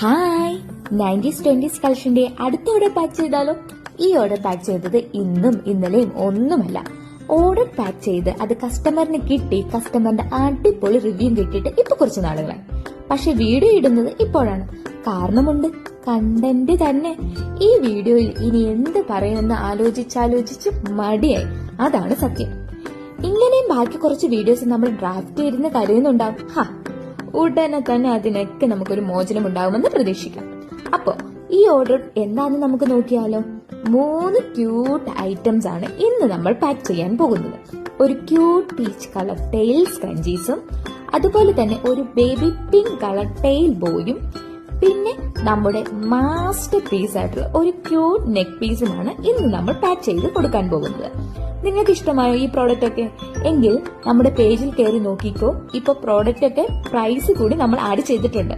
Hi 90s 20s കളക്ഷന്റെ അടുത്ത order pack ചെയ്താലോ? ഈ ഓർഡർ പാക്ക് ചെയ്തത് ഇന്നും ഇന്നലെയും ഒന്നുമല്ല. ഓർഡർ പാക്ക് ചെയ്ത് അത് കസ്റ്റമറിന് കിട്ടി, കസ്റ്റമറിന്റെ അടിപൊളി റിവ്യൂ കിട്ടിയിട്ട് ഇപ്പൊ കുറച്ച് നാളുകളായി. പക്ഷെ വീഡിയോ ഇടുന്നത് ഇപ്പോഴാണ്. കാരണമുണ്ട്, കണ്ടന്റ് തന്നെ. ഈ വീഡിയോയിൽ ഇനി എന്ത് പറയുമെന്ന് ആലോചിച്ച് മടിയായി. അതാണ് സത്യം. ഇങ്ങനെയും ബാക്കി കുറച്ച് വീഡിയോസ് നമ്മൾ ഡ്രാഫ്റ്റ് ചെയ്തിരുന്ന് കരയുന്നുണ്ടാവും. ഉടനെ തന്നെ അതിനൊക്കെ നമുക്കൊരു മോചനം ഉണ്ടാവുമെന്ന് പ്രതീക്ഷിക്കാം. അപ്പോ ഈ ഓർഡർ എന്താണെന്ന് നമുക്ക് നോക്കിയാലോ. 3 ക്യൂട്ട് ഐറ്റംസ് ആണ് ഇന്ന് നമ്മൾ പാക്ക് ചെയ്യാൻ പോകുന്നത്. ഒരു ക്യൂട്ട് പീച്ച് കളർ ടെയിൽ സ്ക്രഞ്ചീസും, അതുപോലെ തന്നെ ഒരു ബേബി പിങ്ക് കളർ ടെയിൽ ബോയും, പിന്നെ നമ്മുടെ മാസ്റ്റർ പീസ് ആയിട്ടുള്ള ഒരു ക്യൂട്ട് നെക്ക് പീസുമാണ് ഇന്ന് നമ്മൾ പാക്ക് ചെയ്ത് കൊടുക്കാൻ പോകുന്നത്. നിങ്ങൾക്ക് ഇഷ്ടമായോ ഈ പ്രോഡക്റ്റ് ഒക്കെ? എങ്കിൽ നമ്മുടെ പേജിൽ കയറി നോക്കിക്കോ. ഇപ്പൊ പ്രോഡക്റ്റ് ഒക്കെ പ്രൈസ് കൂടി നമ്മൾ ആഡ് ചെയ്തിട്ടുണ്ട്.